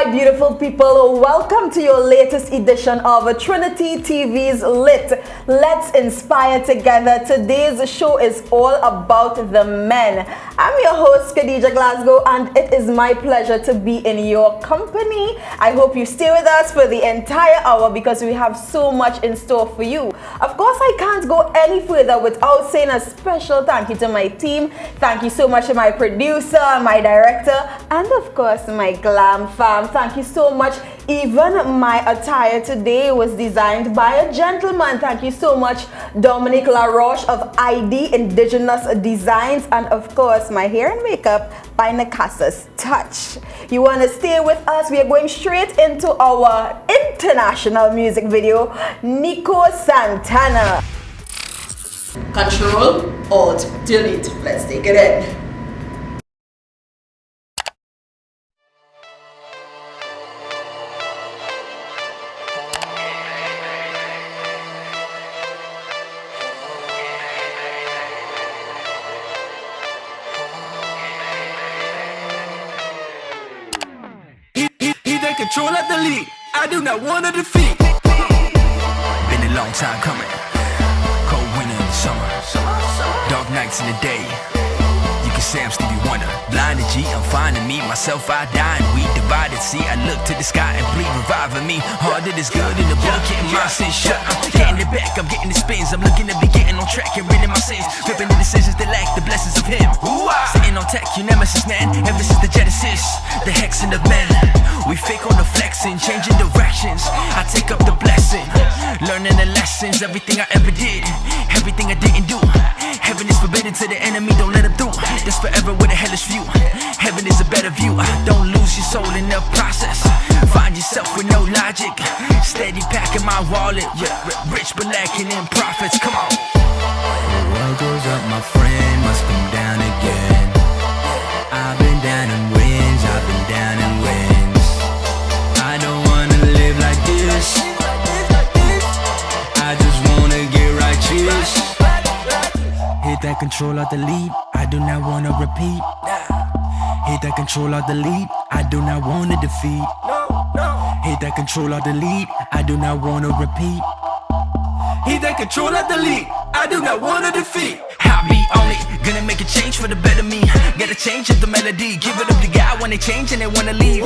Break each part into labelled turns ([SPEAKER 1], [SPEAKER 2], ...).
[SPEAKER 1] my beautiful people, welcome to your latest edition of Trinity TV's Lit. Let's inspire together. Today's show is all about the men. I'm your host, Khadija Glasgow, and it is my pleasure to be in your company. I hope you stay with us for the entire hour because we have so much in store for you. Of course, I can't go any further without saying a special thank you to my team. Thank you so much to my producer, my director, and of course, my Glam fam. Thank you so much. Even my attire today was designed by a gentleman. Thank you so much, Dominic LaRoche of ID Indigenous Designs, and of course, my hair and makeup by Nakasa's Touch. You want to stay with us? We are going straight into our international music video, Nico Santana. Ctrl+Alt+Delete. Let's take it in.
[SPEAKER 2] Ctrl+Alt+Delete. I do not want to defeat. Been a long time coming. Cold winter in the summer. Dark nights in the day. You can say I'm Stevie Wonder. Blinded G, I'm finding me. Myself, I die and we divided. See, I look to the sky and plead reviving me. Harder is good in the book, getting my sins shut. I'm getting it back, I'm getting the spins. I'm looking to be getting on track and ridding my sins. Flipping the decisions that lack the blessings of him. Sitting on tech, you nemesis, man. Ever since the Genesis, the hexing of men. We fake on the flexing, changing directions. I take up the blessing, learning the lessons. Everything I ever did, everything I didn't do. Heaven is forbidden to the enemy, don't let him through. This forever with a hellish view. Heaven is a better view. Don't lose your soul in the process. Find yourself with no logic. Steady packing my wallet. Yeah, rich but lacking in profits. Come on. The world goes up, my friend, must come down again. I've been down in winds, I've been down in winds. I don't wanna live like this. I just wanna get righteous. Hit that Ctrl+Alt+Delete. I do not wanna repeat. Hit that Ctrl+Alt+Delete. I do not wanna defeat. Hit that Ctrl+Alt+Delete. I do not wanna repeat. Hit that Ctrl+Alt+Delete. I do not wanna defeat. I be only gonna make a change for the better me. Gotta change up the melody. Give it up to God when they change and they wanna leave.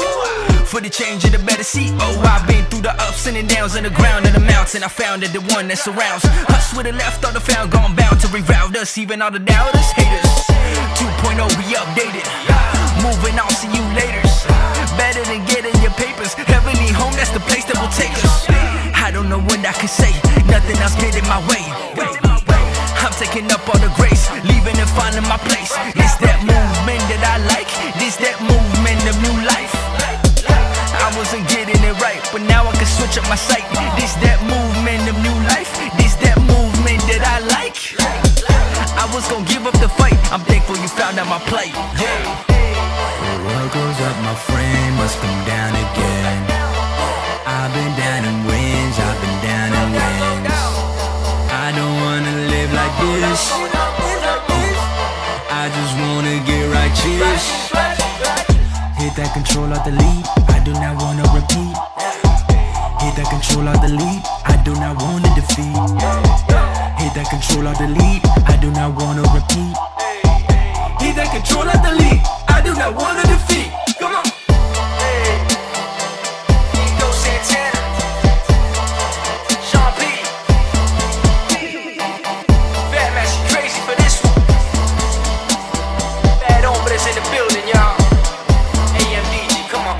[SPEAKER 2] For the change of the better seat. Oh, I've been through the ups and the downs and the ground and the mountain. I found it, the one that surrounds us with the left or the found gone bound to reroute us. Even all the doubters, haters. 2.0 we updated. Moving on, see you later. Better than getting your papers. Heavenly home, that's the place that will take us. I don't know what I can say. Nothing else get in my way. I'm taking up all the grace, leaving and finding my place. It's that movement that I like. This that movement of new life. I wasn't getting it right, but now I can switch up my sight. This that movement of new life. This that movement that I like. I was gonna give up the fight. I'm thankful you found out my plight. Yeah. The world goes up, my friend, must come down again. I've been down in winds, I've been down in winds. I don't wanna live like this. I just wanna get righteous. Hit that Ctrl+Alt+Delete. I do not wanna repeat. Hit that Ctrl+Alt+Delete. I do not wanna defeat. Hit that Ctrl+Alt+Delete. I do not wanna repeat. Hit that Ctrl+Alt+Delete. I do not wanna defeat. Come on. Nico, Santana, Sean P. Fat man, she crazy for this one. Bad hombres in the building, y'all. AMDG, come on.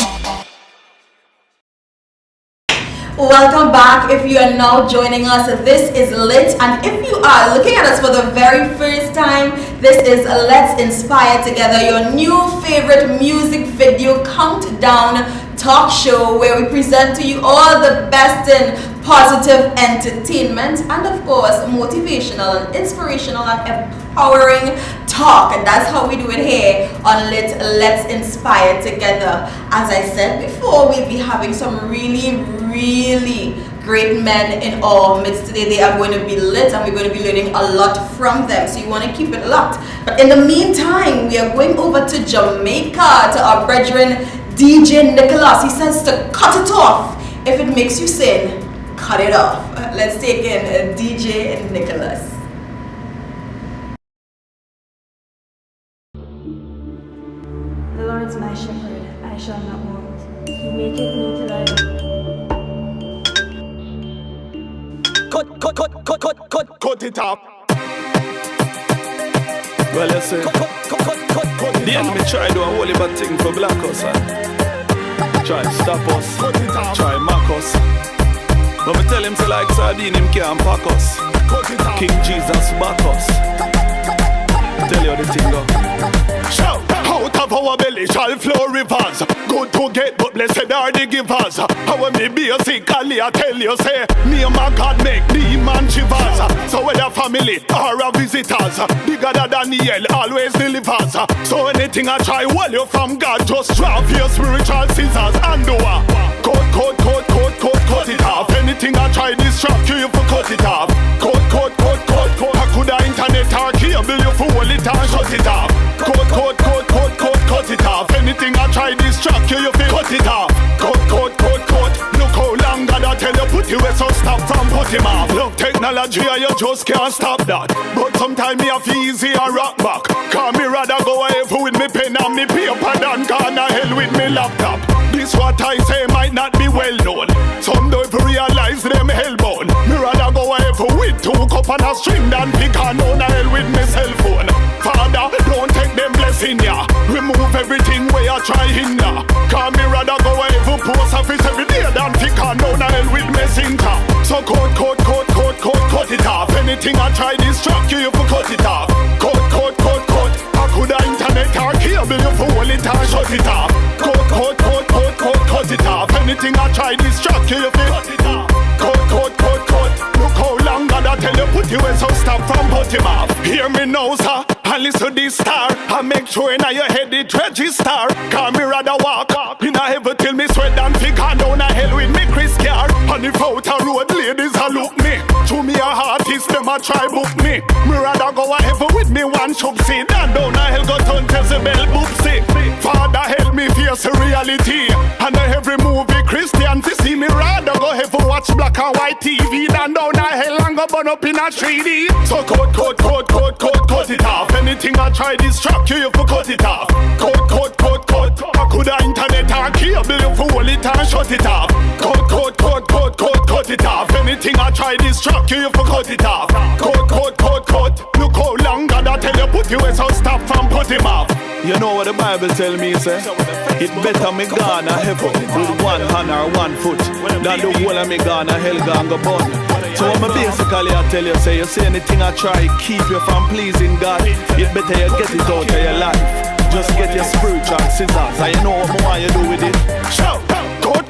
[SPEAKER 1] Welcome back. If you are now joining us, this is Lit, and if you are looking at us for the very first time, this is Let's Inspire Together, your new favorite music video countdown talk show where we present to you all the best in positive entertainment and of course motivational and inspirational and empowering talk, and that's how we do it here on Let's Inspire Together. As I said before, we'll be having some really great men in our midst today. They are going to be lit and we're going to be learning a lot from them, so you want to keep it locked. But in the meantime, we are going over to Jamaica to our brethren DJ Nicholas, he says to cut it off. If it makes you sin, cut it off. Let's take in DJ Nicholas.
[SPEAKER 3] The Lord is my shepherd, I shall not want. He maketh me to lie down.
[SPEAKER 4] Cut it off. Well, you see, the enemy try to do a whole heap of thing for black us. Try stop us, try mock us. But me tell him to like sardine, him can't pack us. King Jesus back us. Tell you the thing go. Shout! Out of our belly shall flow rivers. Good to get, but blessed are the givers. How me basically I tell you, say, me and my God make demon shivers. So whether family or a visitors, bigger than Daniel always delivers. So anything I try, well you from God, just drop your spiritual scissors and do a cut it off. Anything I try distract you, you for cut it off. Cut. I could have internet or cable, you for hold it and shut it off. Cut it off. Anything I try distract you, you feel cut it off. Cut. Look how long God I tell you put you away, so stop from put him off. Look, technology you just can't stop that. But sometimes me have easy and rock back. Cause me rather go over with me pen and me paper than gone to hell with me laptop. This what I say might not be well known. Some don't realize them hellbound. Me rather go over with 2 cup and a string than pick and down to hell with me cell phone. Father, don't take them blessing ya. Remove everything where you try hinder. Cause me rather go over post office every day than pick and down to hell with messenger. So cut it off. Anything I try distract you, you for cut it off. Cut. I could have internet or cable, you for hold it and shut it off. Cut it off. Anything I try distract you, you for cut it off. Cut. Look how long God I tell you put you in, so stop from put him off. Hear me now, sir, and listen to this star. I make sure in your head it register. Call me rather walk in a heaven till me sweat and figure down a hell with me Chris car. And if out a road ladies a look me, to me a artist them a try book me. Me rather go a heaven with me one shop see than down a hell go turn Jezebel boopsie. Father help me face reality. And every movie Christian to see me rather go heaven watch black and white TV than down a hell and go burn up in a 3D. So cut it off. Anything I try distract you, you for cut it off. Cut. I could have internet or cable, you for hold it and shut it off. Cut it off. Anything I try distract you, you for cut it off. Cut. Look how long God I tell you put you in, so stop from put him off. You know what the Bible tell me, say? It better me gone a heaven with one hand or one foot than the whole of me gone a hell gone go burn. So I'm basically I tell you, say you say anything I try keep you from pleasing God, it better you get it out of your life. Just get your spiritual scissors and you know what more you do with it. Shout!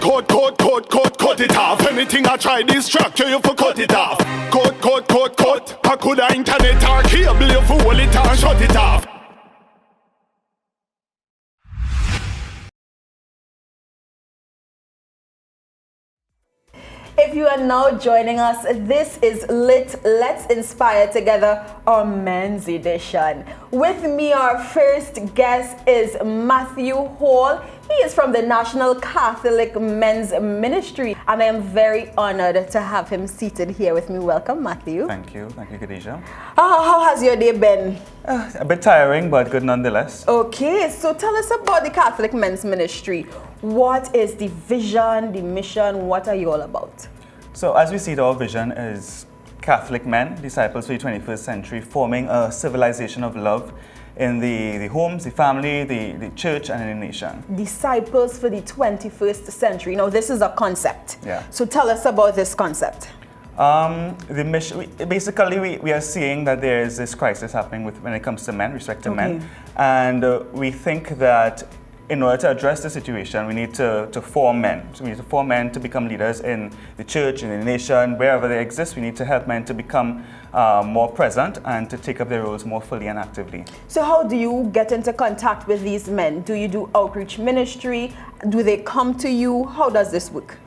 [SPEAKER 4] Cut it off. Anything I try distract you, you for cut it off. Cut. I could have internet or cable, you for hold it and shut it off.
[SPEAKER 1] If you are now joining us, this is Lit Let's Inspire Together, our men's edition. With me, our first guest is Matthew Hall. He is from the National Catholic Men's Ministry, and I am very honored to have him seated here with me. Welcome, Matthew.
[SPEAKER 5] Thank you, Khadija.
[SPEAKER 1] How has your day been?
[SPEAKER 5] A bit tiring, but good nonetheless.
[SPEAKER 1] Okay, so tell us about the Catholic Men's Ministry. What is the vision, the mission? What are you all about?
[SPEAKER 5] So as we see it, our vision is Catholic men, disciples for the 21st century, forming a civilization of love in the homes, the family, the church, and in the nation.
[SPEAKER 1] Disciples for the 21st century. Now, this is a concept.
[SPEAKER 5] Yeah.
[SPEAKER 1] So tell us about this concept.
[SPEAKER 5] The mission, basically, we are seeing that there is this crisis happening when it comes to men, respect to men. And we think that in order to address the situation, we need to form men. So we need to form men to become leaders in the church, in the nation, wherever they exist. We need to help men to become more present and to take up their roles more fully and actively.
[SPEAKER 1] So how do you get into contact with these men? Do you do outreach ministry? Do they come to you? How does this work?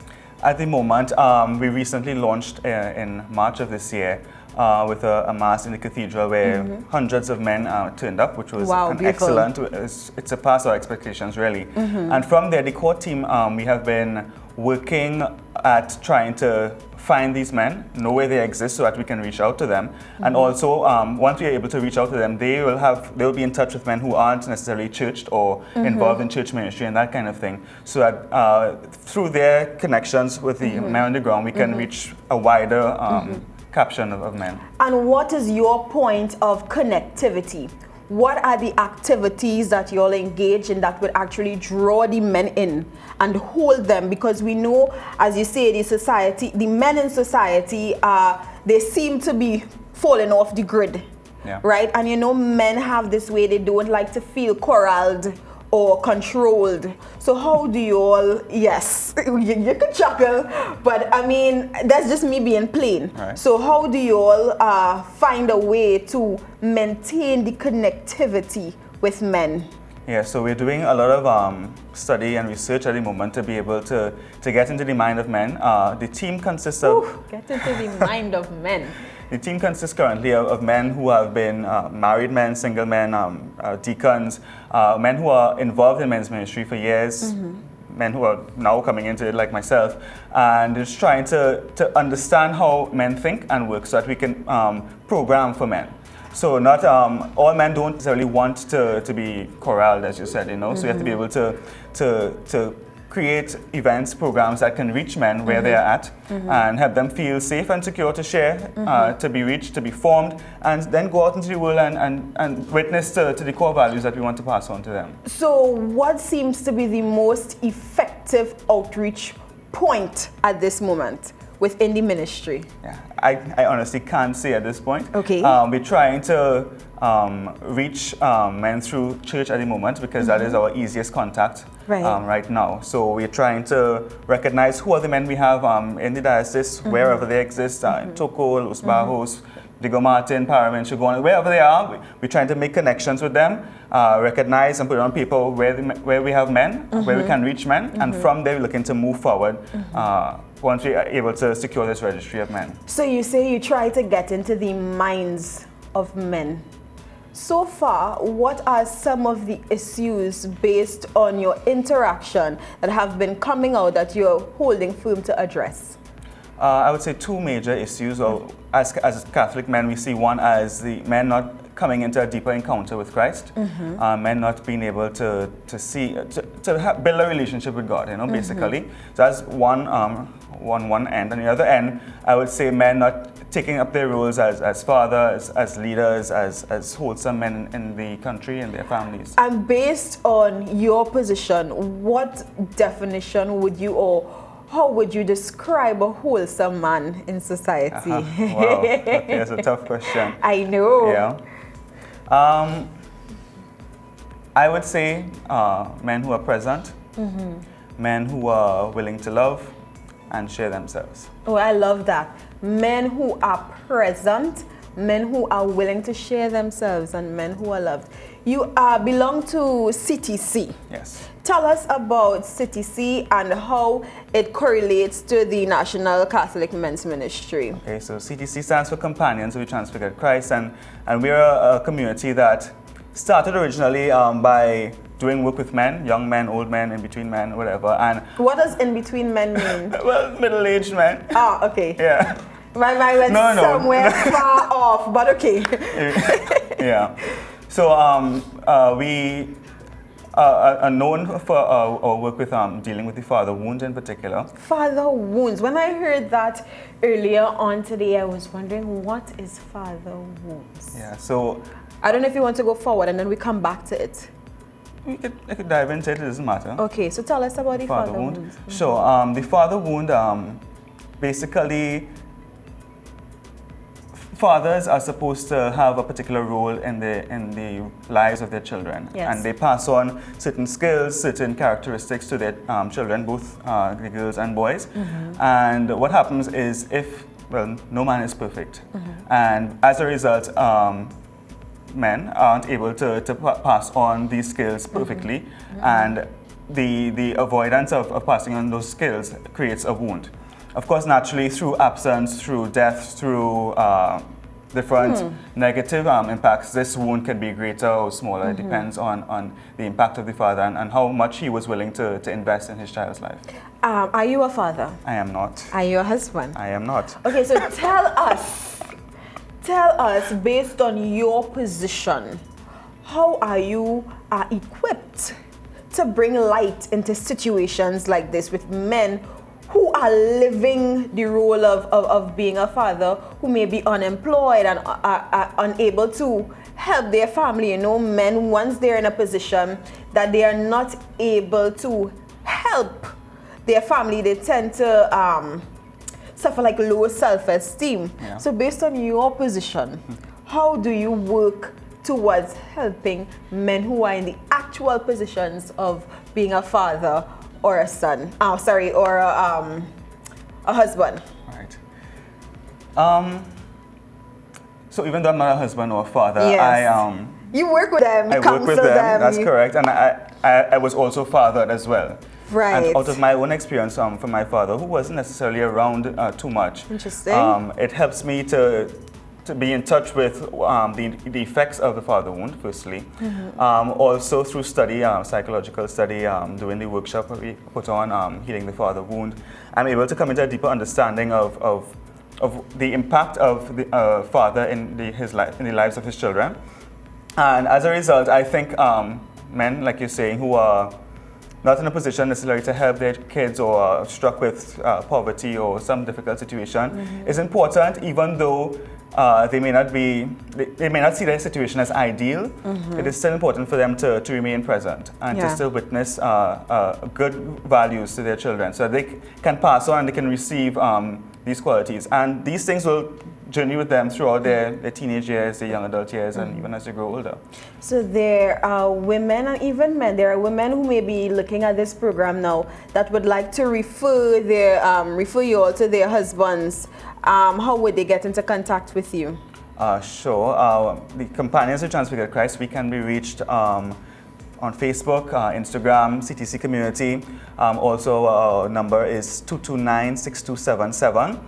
[SPEAKER 5] At the moment, we recently launched in March of this year with a mass in the cathedral where hundreds of men turned up, which was excellent. It surpassed our expectations, really. And from there, the core team, we have been working at trying to find these men, know where they exist so that we can reach out to them. And also, once we are able to reach out to them, they will be in touch with men who aren't necessarily churched or involved in church ministry and that kind of thing. So that through their connections with the men on the ground, we can reach a wider caption of men.
[SPEAKER 1] And what is your point of connectivity? What are the activities that you all engage in that would actually draw the men in and hold them? Because we know, as you say, the men in society, they seem to be falling off the grid, right? And you know, men have this way, they don't like to feel corralled or controlled. So how do you all, yes, you could chuckle, but I mean, that's just me being plain.
[SPEAKER 5] Right.
[SPEAKER 1] So how do you all find a way to maintain the connectivity with men?
[SPEAKER 5] Yeah, so we're doing a lot of study and research at the moment to be able to get into the mind of men. The team consists of...
[SPEAKER 1] Get into the mind of men.
[SPEAKER 5] The team consists currently of men who have been married men, single men, deacons, men who are involved in men's ministry for years, men who are now coming into it like myself, and just trying to understand how men think and work so that we can program for men. So not all men don't necessarily want to be corralled, as you said, you know. So you have to be able to create events, programs that can reach men where they are at and help them feel safe and secure to share, to be reached, to be formed, and then go out into the world and witness to the core values that we want to pass on to them.
[SPEAKER 1] So what seems to be the most effective outreach point at this moment within the ministry?
[SPEAKER 5] Yeah, I honestly can't say at this point.
[SPEAKER 1] Okay.
[SPEAKER 5] We're trying to reach men through church at the moment because that is our easiest contact right now. So we're trying to recognize who are the men we have in the diocese, wherever they exist, in Toco, Los Bajos, Diego Martin, Paramin, Shogun, wherever they are. We're trying to make connections with them, recognize and put on paper where we have men, where we can reach men, and from there we're looking to move forward once we are able to secure this registry of men.
[SPEAKER 1] So you say you try to get into the minds of men. So far, what are some of the issues based on your interaction that have been coming out that you're holding firm to address?
[SPEAKER 5] I would say two major issues. As Catholic men, we see one as the men not coming into a deeper encounter with Christ, men not being able to build a relationship with God, you know, basically. So that's one end. And the other end, I would say men not taking up their roles as fathers, as leaders, as wholesome men in the country and their families.
[SPEAKER 1] And based on your position, what definition would you, or how would you describe a wholesome man in society?
[SPEAKER 5] Wow, okay, that's a tough question.
[SPEAKER 1] I know.
[SPEAKER 5] Yeah. I would say men who are present, men who are willing to love and share themselves.
[SPEAKER 1] Oh, I love that. Men who are present, men who are willing to share themselves, and men who are loved. You belong to CTC.
[SPEAKER 5] Yes.
[SPEAKER 1] Tell us about CTC and how it correlates to the National Catholic Men's Ministry.
[SPEAKER 5] Okay, so CTC stands for Companions Who Transfigured Christ, and we're a community that started originally by doing work with men, young men, old men, in-between men, whatever. And
[SPEAKER 1] what does in-between men mean?
[SPEAKER 5] well, middle-aged men.
[SPEAKER 1] Ah, okay.
[SPEAKER 5] Yeah.
[SPEAKER 1] My mind went somewhere far off, but okay.
[SPEAKER 5] Yeah. So we are known for our work with dealing with the father wound in particular.
[SPEAKER 1] Father wounds. When I heard that earlier on today, I was wondering, what is father wounds?
[SPEAKER 5] Yeah. So
[SPEAKER 1] I don't know if you want to go forward and then we come back to it.
[SPEAKER 5] I could dive into it. It doesn't matter.
[SPEAKER 1] Okay. So tell us about the father wound.
[SPEAKER 5] Sure. The father wound basically. Fathers are supposed to have a particular role in the lives of their children, and they pass on certain skills, certain characteristics to their children, both the girls and boys. And what happens is, no man is perfect, and as a result, men aren't able to pass on these skills perfectly, and the avoidance of passing on those skills creates a wound. Of course, naturally, through absence, through death, through different negative impacts. This wound can be greater or smaller. It depends on the impact of the father and how much he was willing to invest in his child's life.
[SPEAKER 1] Are you a father?
[SPEAKER 5] I am not.
[SPEAKER 1] Are you a husband?
[SPEAKER 5] I am not.
[SPEAKER 1] Okay, so tell us, based on your position, how are you equipped to bring light into situations like this with men who are living the role of being a father, who may be unemployed and are unable to help their family? You know, men, once they're in a position that they are not able to help their family, they tend to suffer like low self-esteem.
[SPEAKER 5] Yeah.
[SPEAKER 1] So based on your position, how do you work towards helping men who are in the actual positions of being a father or a son, or a husband?
[SPEAKER 5] Right. So even though I'm not a husband or a father,
[SPEAKER 1] Yes. You work with them,
[SPEAKER 5] I work with them. That's
[SPEAKER 1] you...
[SPEAKER 5] correct, and I was also fathered as well.
[SPEAKER 1] Right.
[SPEAKER 5] And out of my own experience from my father, who wasn't necessarily around too much,
[SPEAKER 1] Interesting.
[SPEAKER 5] It helps me to be in touch with the effects of the father wound, firstly. Also through study, psychological study, doing the workshop we put on, Healing the Father Wound, I'm able to come into a deeper understanding of the impact of the father in the lives of his children. And as a result, I think men, like you're saying, who are not in a position necessarily to help their kids or are struck with poverty or some difficult situation, is important, even though they may not see their situation as ideal. It is still important for them to remain present and to still witness good values to their children, so that they can pass on and they can receive these qualities. And these things will journey with them throughout their teenage years, their young adult years, and even as they grow older.
[SPEAKER 1] So there are women and even men, there are women who may be looking at this program now that would like to refer you all to their husbands. How would they get into contact with you?
[SPEAKER 5] Sure. The Companions of Transfigured Christ, we can be reached on Facebook, Instagram, CTC Community. Also, our number is 229-6277.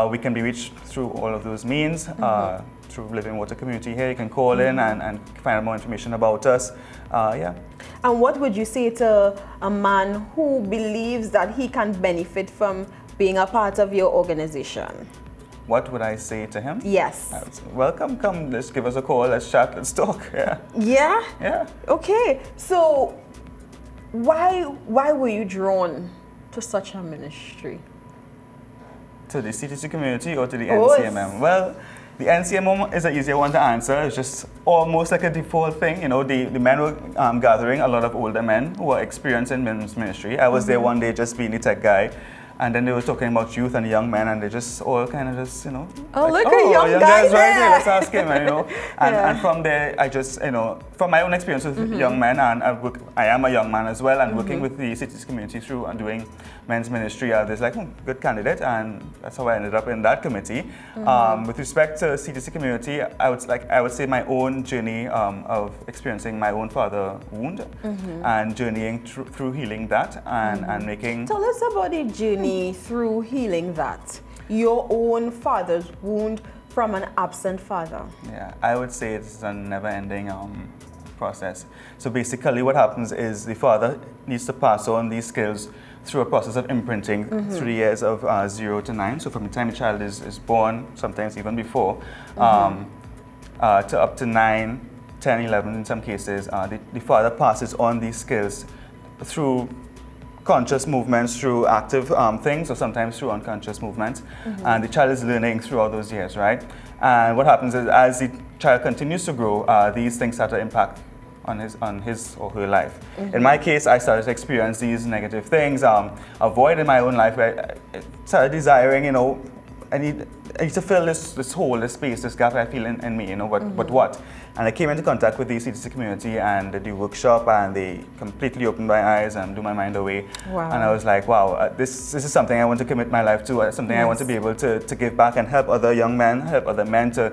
[SPEAKER 5] We can be reached through all of those means. Through Living Water Community here, you can call in and find out more information about us.
[SPEAKER 1] And what would you say to a man who believes that he can benefit from being a part of your organization?
[SPEAKER 5] What would I say to him?
[SPEAKER 1] Yes.
[SPEAKER 5] I would say, welcome, come, let's give us a call, let's chat, let's talk. Yeah.
[SPEAKER 1] Yeah?
[SPEAKER 5] Yeah.
[SPEAKER 1] Okay. So why were you drawn to such a ministry?
[SPEAKER 5] To the CTC community or to the NCMM? Well, the NCMM is an easier one to answer. It's just almost like a default thing. You know, the men were gathering, a lot of older men who were experienced in men's ministry. I was there one day just being the tech guy. And then they were talking about youth and young men, and they just all kind of just, you know.
[SPEAKER 1] Oh, like, look at young guys
[SPEAKER 5] right
[SPEAKER 1] there.
[SPEAKER 5] there, let's ask him, and, you know. And from there, I just, you know, from my own experience with young men, and I am a young man as well, and working with the city's community through and doing men's ministry, there's like, good candidate, and that's how I ended up in that committee. With respect to CTC community, I would say my own journey of experiencing my own father wound and journeying through healing that and making.
[SPEAKER 1] Tell us about the journey through healing that, your own father's wound from an absent father.
[SPEAKER 5] Yeah, I would say it's a never-ending process. So basically what happens is the father needs to pass on these skills through a process of imprinting through the years of 0 to 9. So from the time a child is born, sometimes even before, to up to 9, 10, 11 in some cases, the father passes on these skills through conscious movements, through active things, or sometimes through unconscious movements. And the child is learning throughout those years, right? And what happens is, as the child continues to grow, these things start to impact on his or her life. In my case, I started to experience these negative things, avoid in my own life, where I started desiring, you know, I need to fill this hole, this space, this gap I feel in me, you know, but what? And I came into contact with the CTC community and the workshop, and they completely opened my eyes and blew my mind away.
[SPEAKER 1] Wow. And
[SPEAKER 5] I was like, wow, this is something I want to commit my life to, something I want to be able to give back and help other young men, help other men to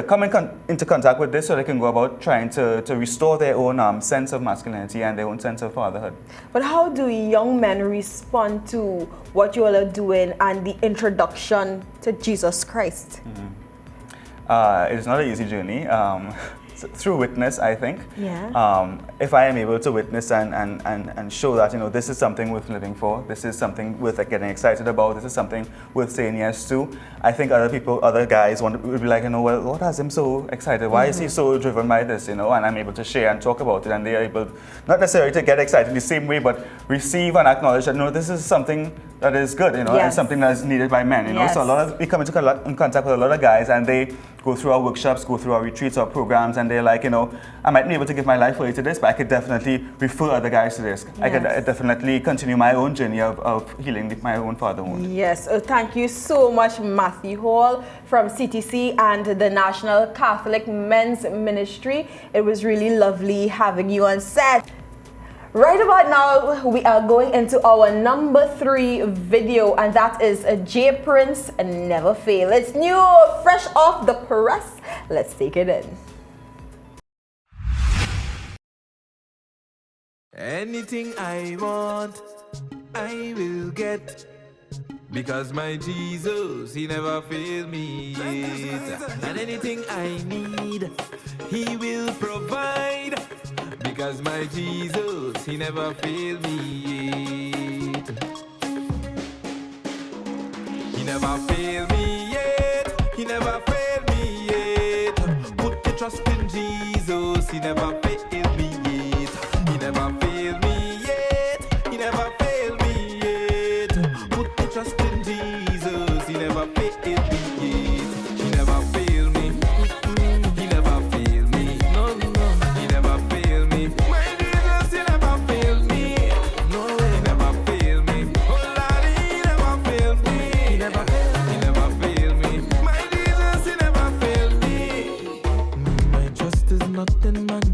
[SPEAKER 5] come into contact with this, so they can go about trying to restore their own sense of masculinity and their own sense of fatherhood.
[SPEAKER 1] But how do young men respond to what you all are doing and the introduction to Jesus Christ?
[SPEAKER 5] it is not an easy journey. Through witness, I think.
[SPEAKER 1] Yeah.
[SPEAKER 5] If I am able to witness and show that, you know, this is something worth living for, this is something worth getting excited about, this is something worth saying yes to, I think other guys would be like, you know, well, what has him so excited? Why is he so driven by this, you know? And I'm able to share and talk about it, and they are able, not necessarily to get excited the same way, but receive and acknowledge that, no, this is something that is good, you know, and something that is needed by men, you know. So we come into in contact with a lot of guys, and they go through our workshops, go through our retreats or programs, and they're like, you know, I might be able to give my life away to this, but I could definitely refer other guys to this. I could definitely continue my own journey of healing my own father wound.
[SPEAKER 1] Yes, thank you so much, Matthew Hall from CTC and the National Catholic Men's Ministry. It was really lovely having you on set. Right about now, we are going into our number 3 video, and that is J Prince Never Fail. It's new, fresh off the press. Let's take it in.
[SPEAKER 6] Anything I want, I will get. Because my Jesus, he never failed me yet. And anything I need, he will provide. Because my Jesus, he never failed me yet. He never failed me yet. He never failed me yet. Put your trust in Jesus, he never failed me yet. He never failed me yet. He never failed me yet. Put your trust in Jesus, he never failed me yet. He never failed me. He never failed me. No, no, he never failed me. My Jesus, he never failed me. No way, he never failed me. Oh Lord, he never failed me. He never failed me. My Jesus, he never failed me. My trust is not in man,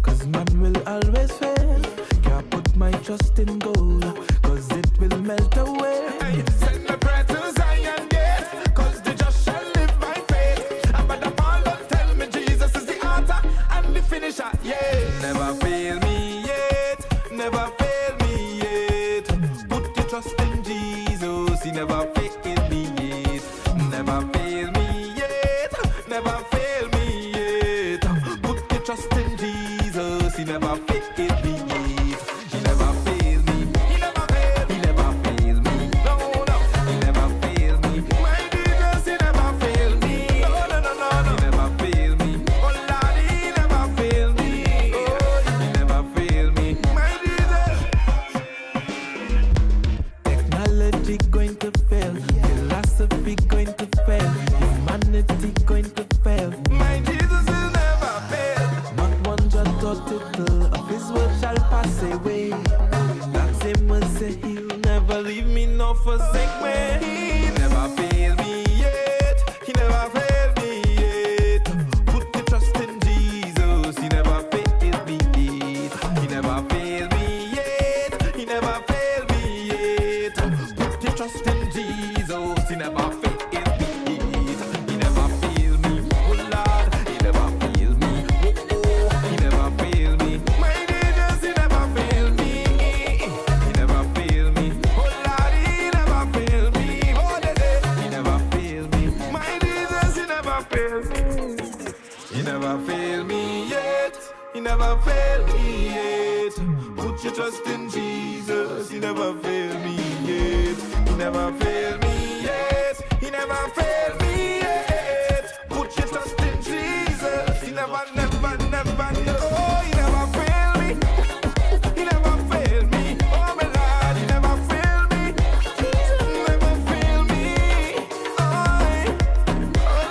[SPEAKER 6] cause man will always fail. Can't put my trust in gold, cause it will melt away. Send my prayer to Zion gate, cause the just shall live by faith. And by the Paul don't tell me Jesus is the author and the finisher. Yeah, never fail me yet, never fail me yet. Put your trust in Jesus, he never failed me yet. Never fail me yet, never fail me yet. Put your trust in Jesus, he never failed me yet. He never failed me. He never failed. He never failed me. No, no. He never failed me. My Jesus, he never failed me. No, no, no, no, no. He never failed me. Oh Lord, he never failed me. Oh, he never failed me. My Jesus. Technology going to fail. Philosophy going to fail. Humanity going to fail. My Jesus will never fail. Not one jot or tittle of his word shall pass away. That same will say he'll never leave me nor forsake me. He never failed me yet. He never failed me yet. Put your trust in Jesus. He never failed me yet. He never failed me yet. He never failed me yet. Put your trust in Jesus. He never failed me yet. He never failed me. Oh Lord, he never failed me. Oh, he never failed me. My Jesus, he never failed me. He never failed me. Oh Lord, he never failed me. Oh, he never failed me. My Jesus, he never failed me. He never failed me yet. He never failed me yet. Put your trust in Jesus. He never failed me yet. He never failed me yet. He never failed me yet. Put your trust in Jesus. He never, never, never, oh, he never failed me. He never failed me. Oh, my Lord, he never failed me. He never failed me. Oh,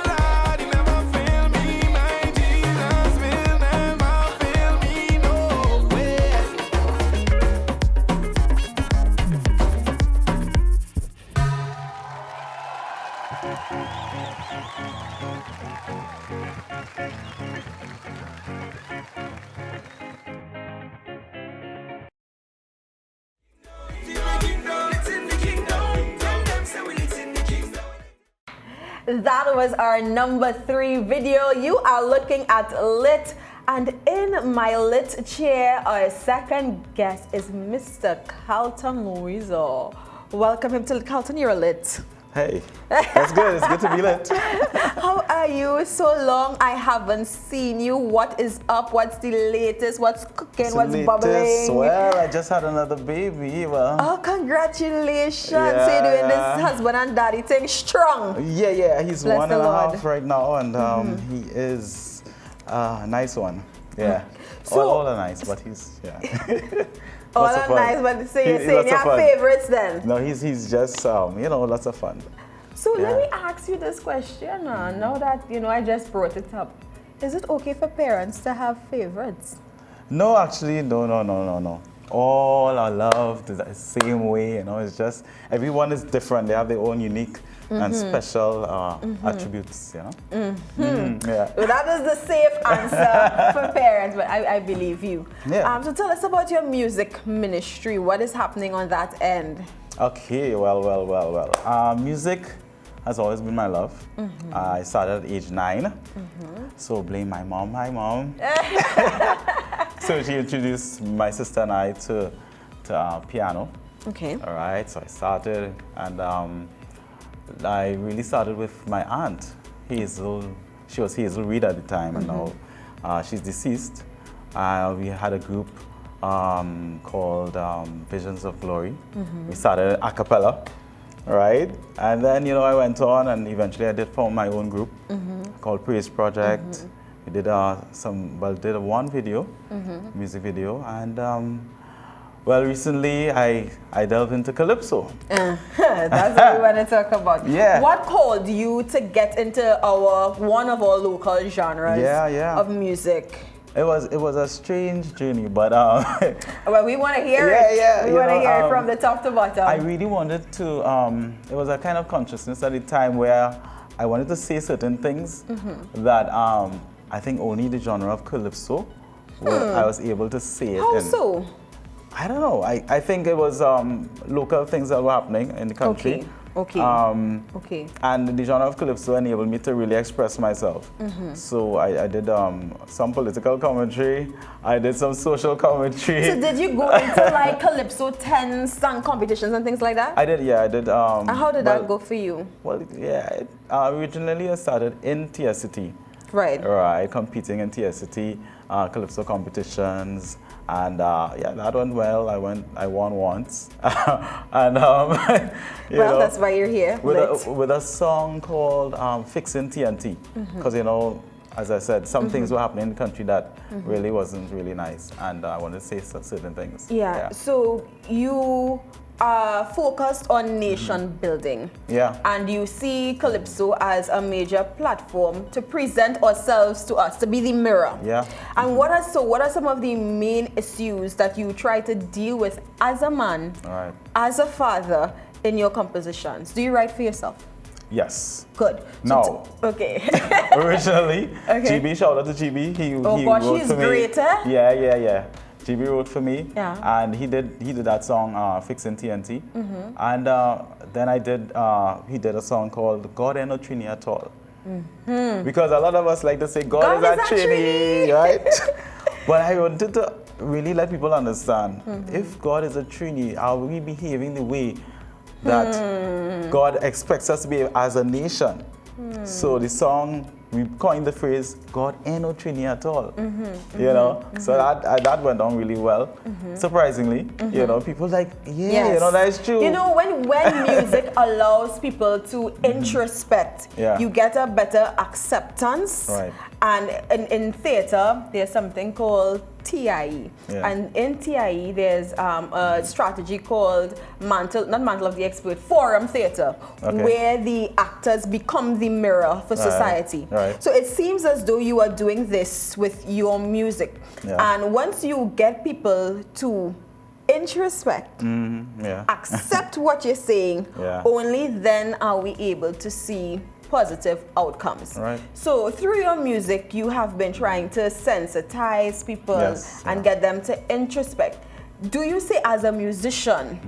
[SPEAKER 6] Lord, he never failed me. My Jesus will never fail me. No way.
[SPEAKER 1] That was our number 3 video. You are looking at Lit, and in my Lit chair, our second guest is Mr. Carlton Louison. Welcome him to Carlton. You're Lit.
[SPEAKER 7] Hey, that's good. It's good to be lit.
[SPEAKER 1] How are you? So long I haven't seen you. What is up? What's the latest? What's cooking? What's bubbling?
[SPEAKER 7] Well, I just had another baby. Well.
[SPEAKER 1] Oh, congratulations.
[SPEAKER 7] Yeah,
[SPEAKER 1] So you're doing this husband and daddy thing strong.
[SPEAKER 7] Yeah. He's
[SPEAKER 1] Bless
[SPEAKER 7] 1.5 right now, and he is a nice one. Yeah.
[SPEAKER 1] So-
[SPEAKER 7] all are nice, but he's, yeah.
[SPEAKER 1] All
[SPEAKER 7] Lots of
[SPEAKER 1] are
[SPEAKER 7] fun.
[SPEAKER 1] nice, but so you're
[SPEAKER 7] He's
[SPEAKER 1] saying
[SPEAKER 7] lots
[SPEAKER 1] you
[SPEAKER 7] of
[SPEAKER 1] have
[SPEAKER 7] fun.
[SPEAKER 1] favorites then?
[SPEAKER 7] No, he's just, lots of fun.
[SPEAKER 1] So
[SPEAKER 7] Yeah.
[SPEAKER 1] let me ask you this question now that, I just brought it up. Is it okay for parents to have favorites?
[SPEAKER 7] No, actually, no. All are loved the same way, It's just, everyone is different. They have their own unique and special attributes, Yeah.
[SPEAKER 1] Well, that is the safe answer for parents, but I believe you.
[SPEAKER 7] Yeah.
[SPEAKER 1] So tell us about your music ministry. What is happening on that end?
[SPEAKER 7] Okay, well. Music has always been my love. I started at age 9, so blame my mom. Hi, Mom. So she introduced my sister and I to piano.
[SPEAKER 1] Okay.
[SPEAKER 7] All right, so I started, and I really started with my aunt, Hazel. She was Hazel Reed at the time, and now she's deceased. We had a group called Visions of Glory. We started a cappella, right? And then, I went on, and eventually I did form my own group called Praise Project. We did did one video, music video, and recently I delved into calypso.
[SPEAKER 1] That's what we want to talk about.
[SPEAKER 7] Yeah.
[SPEAKER 1] What called you to get into one of our local genres of music?
[SPEAKER 7] It was a strange journey, but
[SPEAKER 1] Well, we want to hear it.
[SPEAKER 7] Yeah.
[SPEAKER 1] We want to hear it from the top to bottom.
[SPEAKER 7] I really wanted to. It was a kind of consciousness at the time where I wanted to say certain things that I think only the genre of calypso, I was able to say it.
[SPEAKER 1] How so?
[SPEAKER 7] I don't know. I think it was local things that were happening in the country.
[SPEAKER 1] Okay.
[SPEAKER 7] And the genre of calypso enabled me to really express myself. So I did some political commentary. I did some social commentary.
[SPEAKER 1] So did you go into like calypso 10 song competitions and things like that?
[SPEAKER 7] I did.
[SPEAKER 1] And how did that go for you?
[SPEAKER 7] Well, yeah. Originally, I started in TSCT.
[SPEAKER 1] Right,
[SPEAKER 7] competing in TSCT, calypso competitions. And that went well. I won once, and
[SPEAKER 1] that's why you're here.
[SPEAKER 7] With a song called "Fixing TNT," because as I said, some things were happening in the country that really wasn't really nice, and I wanted to say certain things.
[SPEAKER 1] Yeah. So you are focused on nation building.
[SPEAKER 7] Yeah.
[SPEAKER 1] And you see calypso as a major platform to present ourselves to us, to be the mirror.
[SPEAKER 7] Yeah.
[SPEAKER 1] And what are some of the main issues that you try to deal with as a man, as a father, in your compositions? Do you write for yourself?
[SPEAKER 7] Yes.
[SPEAKER 1] Good.
[SPEAKER 7] No.
[SPEAKER 1] Okay.
[SPEAKER 7] Originally, GB, shout out to GB. He wrote
[SPEAKER 1] he's
[SPEAKER 7] for me.
[SPEAKER 1] great, eh?
[SPEAKER 7] Yeah. GB wrote for me,
[SPEAKER 1] Yeah.
[SPEAKER 7] and he did that song "Fixing TNT," and then he did a song called "God Ain't No Trini at All," because a lot of us like to say God is a Trini, right? But I wanted to really let people understand, if God is a Trini, are we behaving the way that God expects us to behave as a nation? So the song, we coined the phrase, God ain't no Trini at all. So that went on really well. Surprisingly, people like, that's true.
[SPEAKER 1] When music allows people to introspect, you get a better acceptance.
[SPEAKER 7] Right.
[SPEAKER 1] And in theater, there's something called TIE.
[SPEAKER 7] Yeah.
[SPEAKER 1] And in TIE, there's a strategy called not Mantle of the Expert, Forum Theater, where the actors become the mirror for society.
[SPEAKER 7] Right.
[SPEAKER 1] So it seems as though you are doing this with your music.
[SPEAKER 7] Yeah.
[SPEAKER 1] And once you get people to introspect, accept what you're saying, only then are we able to see positive outcomes.
[SPEAKER 7] Right.
[SPEAKER 1] So through your music, you have been trying to sensitize people and get them to introspect. Do you say as a musician,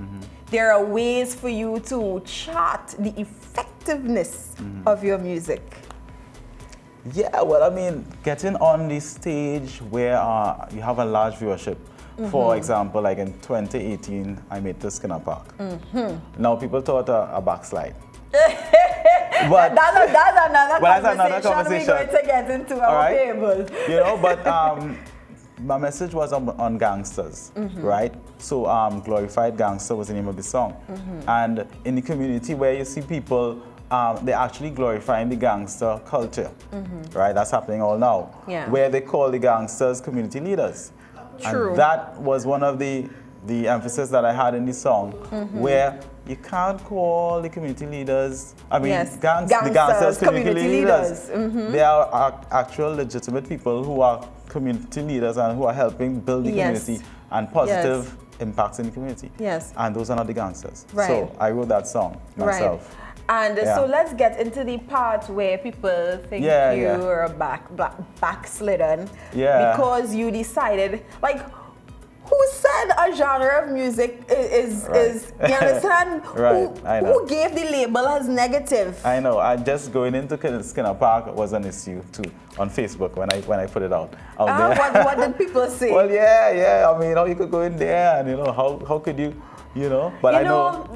[SPEAKER 1] there are ways for you to chart the effectiveness of your music?
[SPEAKER 7] Yeah, well, I mean, getting on the stage where you have a large viewership. For example, like in 2018, I made the Skinner Park. Now people thought a backslide. But
[SPEAKER 1] that's another
[SPEAKER 7] well,
[SPEAKER 1] conversation,
[SPEAKER 7] that's another conversation
[SPEAKER 1] we're going to get into our
[SPEAKER 7] right?
[SPEAKER 1] table.
[SPEAKER 7] You know, but my message was on gangsters, right? So Glorified Gangster was the name of the song. And in the community where you see people, they're actually glorifying the gangster culture, right? That's happening all now.
[SPEAKER 1] Yeah.
[SPEAKER 7] Where they call the gangsters community leaders.
[SPEAKER 1] True.
[SPEAKER 7] And that was one of the emphasis that I had in the song, where you can't call the community leaders, I mean,
[SPEAKER 1] Yes.
[SPEAKER 7] the gangsters community leaders. They are actual legitimate people who are community leaders and who are helping build the community and positive impacts in the community.
[SPEAKER 1] Yes.
[SPEAKER 7] And those are not the gangsters.
[SPEAKER 1] Right.
[SPEAKER 7] So I wrote that song myself.
[SPEAKER 1] Right. And so let's get into the part where people think you're a backslidden because you decided, like, who said a genre of music is you understand? Who gave the label as negative?
[SPEAKER 7] I know. I just going into Skinner Park was an issue too on Facebook when I put it out there.
[SPEAKER 1] What did people say?
[SPEAKER 7] Well, yeah. I mean, how you could go in there and how could you? You know, but I know,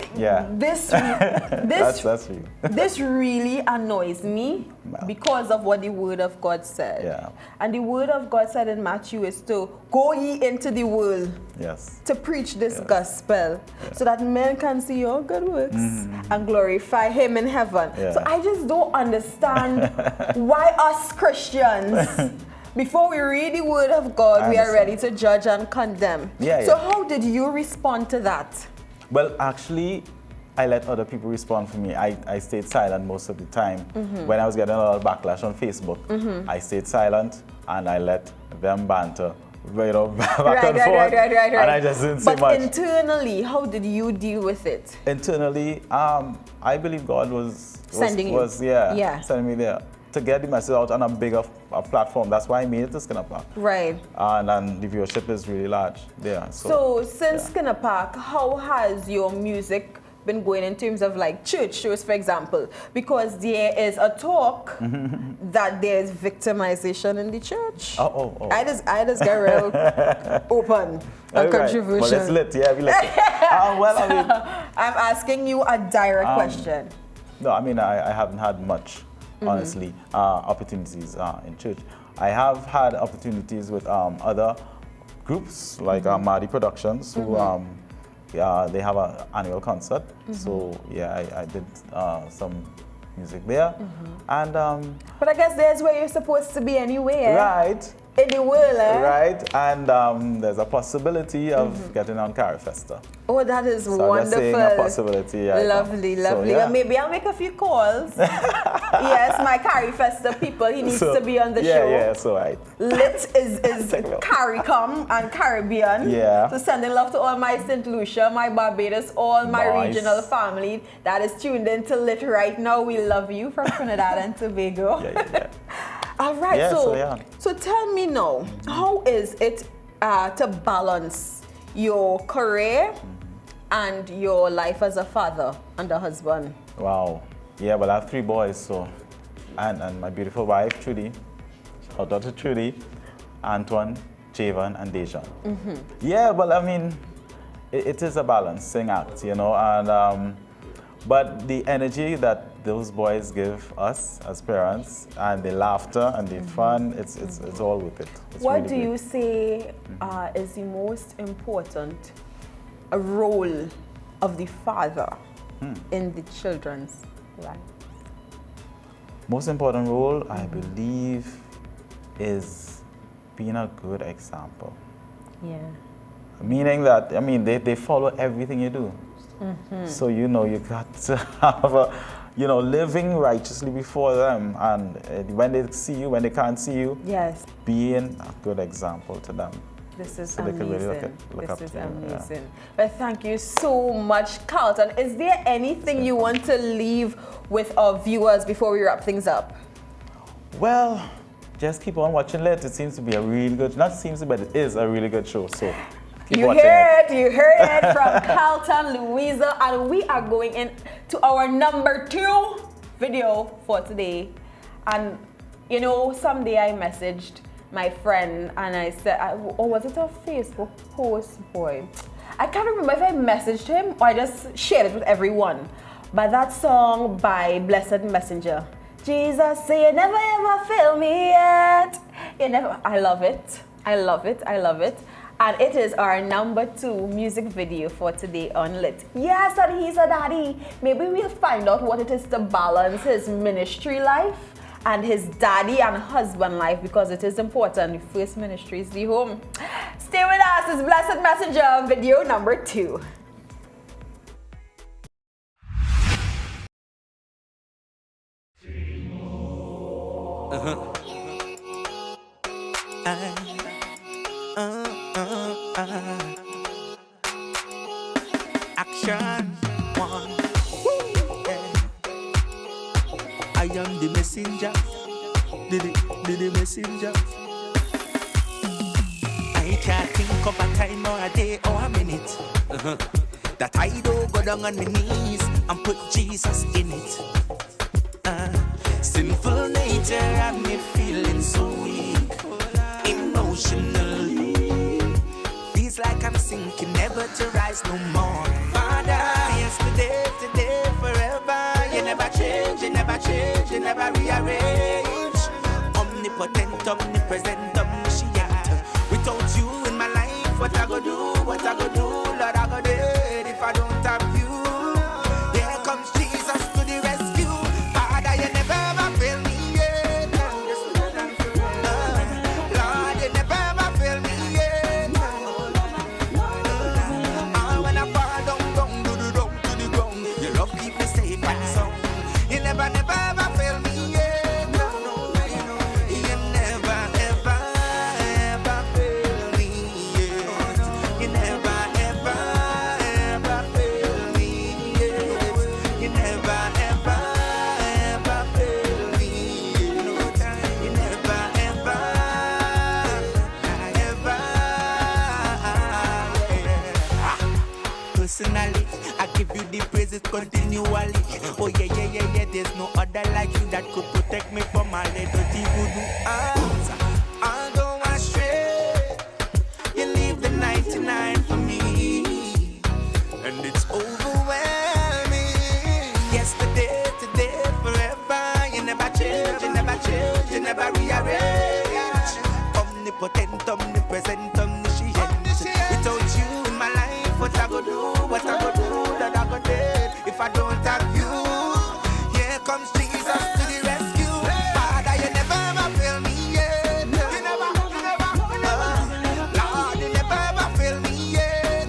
[SPEAKER 1] this
[SPEAKER 7] that's you.
[SPEAKER 1] This really annoys me because of what the Word of God said.
[SPEAKER 7] Yeah.
[SPEAKER 1] And the Word of God said in Matthew is to go ye into the world.
[SPEAKER 7] Yes.
[SPEAKER 1] To preach this gospel so that men can see your good works and glorify Him in heaven.
[SPEAKER 7] Yeah.
[SPEAKER 1] So I just don't understand why us Christians. Before we read the Word of God, we are ready to judge and condemn. So how did you respond to that?
[SPEAKER 7] Well, actually, I let other people respond for me. I stayed silent most of the time. When I was getting a lot of backlash on Facebook, I stayed silent and I let them banter, back and forth.
[SPEAKER 1] Right.
[SPEAKER 7] And I just didn't say much.
[SPEAKER 1] But internally, how did you deal with it?
[SPEAKER 7] Internally, I believe God was sending me there to get the message out on a bigger platform. That's why I made it to Skinner Park.
[SPEAKER 1] Right.
[SPEAKER 7] And the viewership is really large there.
[SPEAKER 1] So since Skinner Park, how has your music been going in terms of like church shows, for example? Because there is a talk that there's victimization in the church. I just get real open and controversial.
[SPEAKER 7] Well, it's lit, we lit.
[SPEAKER 1] I'm asking you a direct question.
[SPEAKER 7] No, I mean, I haven't had much, honestly, opportunities in church. I have had opportunities with other groups like Madi Productions, who they have an annual concert. So I did some music there, and
[SPEAKER 1] but I guess there's where you're supposed to be anyway.
[SPEAKER 7] Right.
[SPEAKER 1] In the world,
[SPEAKER 7] Right, and there's a possibility of getting on Carifesta.
[SPEAKER 1] Oh, that is
[SPEAKER 7] so
[SPEAKER 1] wonderful.
[SPEAKER 7] I'm just saying a possibility.
[SPEAKER 1] Lovely.
[SPEAKER 7] So,
[SPEAKER 1] Well, maybe I'll make a few calls. Yes, my Carifesta people, he needs to be on the show.
[SPEAKER 7] Yeah, so right.
[SPEAKER 1] Lit is CARICOM and Caribbean.
[SPEAKER 7] Yeah.
[SPEAKER 1] So sending love to all my St. Lucia, my Barbados, all my regional family that is tuned in to Lit right now. We love you from Trinidad and Tobago.
[SPEAKER 7] Yeah.
[SPEAKER 1] All right, so tell me now, how is it to balance your career and your life as a father and a husband?
[SPEAKER 7] Wow. Yeah, well, I have 3 boys, so, and my beautiful wife, Trudy, our daughter Trudy, Antoine, Javon, and Dejan. Yeah, well, I mean, it is a balancing act, and but the energy that those boys give us as parents, and the laughter and the fun, it's all worth it.
[SPEAKER 1] What
[SPEAKER 7] really
[SPEAKER 1] do you say is the most important role of the father in the children's life?
[SPEAKER 7] Most important role, I believe, is being a good example.
[SPEAKER 1] Yeah.
[SPEAKER 7] Meaning that, they follow everything you do. So, you got to have living righteously before them. And when they see you, when they can't see you, being a good example to them.
[SPEAKER 1] This is
[SPEAKER 7] so
[SPEAKER 1] amazing.
[SPEAKER 7] They can really look up to you.
[SPEAKER 1] Amazing. Well, thank you so much, Carlton. Is there anything you want to leave with our viewers before we wrap things up?
[SPEAKER 7] Well, just keep on watching Lit. It seems to be a really good, not seems to, but it is a really good show. So
[SPEAKER 1] you heard it from Carlton Louison, and we are going into our number 2 video for today. And someday I messaged my friend and I said, was it a Facebook post, boy? I can't remember if I messaged him or I just shared it with everyone. But that song by Blessed Messenger, Jesus, say you never ever fail me yet. You never. I love it. I love it. I love it. And it is our number 2 music video for today on Lit. Yes, and he's a daddy. Maybe we'll find out what it is to balance his ministry life and his daddy and husband life, because it is important. The first ministry is the home. Stay with us. It's Blessed Messenger video number 2.
[SPEAKER 2] Action 1. I am the messenger. The messenger. I can't think of a time or a day or a minute that I don't go down on my knees and put Jesus in it. Sinful nature and me feeling so weak emotionally. Feels like I'm sinking, never to rise no more. Father, yesterday, today, forever. You never change, you never change, you never rearrange. Omnipotent, omnipresent, omniscient. Without you in my life, what I go do, what I go do, Lord, I go dead if I don't have you. Here comes Jesus to the rescue. Father, you never ever fail me yet. Lord, you never ever fail me yet. When I fall down, to the ground, your love keep me safe and sound. You never ever fail me yet. You never ever fail me yet. You never ever fail me yet. You never ever fail me no time. You never ever Personally, I give you the praises continually. Oh yeah, there's no other like you that could protect me from my little voodoo arms. I'll go astray. You leave the 99 for me, and it's overwhelming. Yesterday, today, forever. You never change, you never change, you never rearrange. Omnipotent, omnipresent, omniscient. Without you in my life, what I go do, what I go do, that I go dead if I don't have you. Here comes Jesus to the rescue. Father, you never ever fail me yet. You never. Lord, you never ever fail me yet.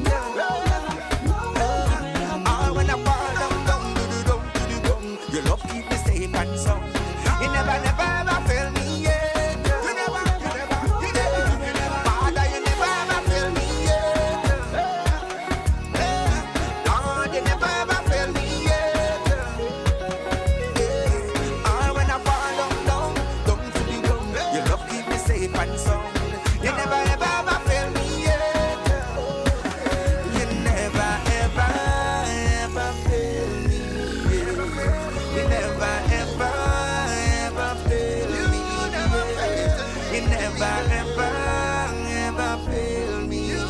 [SPEAKER 2] When I fall down, to the ground, your love keep me safe and sound. You never ever fail me yet. You never. Father, you never ever fail me yet. Lord, you never ever fail me yet. When I fall down to the ground, your love keep me safe and sound. You never ever fail me yet. You never ever fail me yet. You never ever fail me yet. You never ever fail me yet.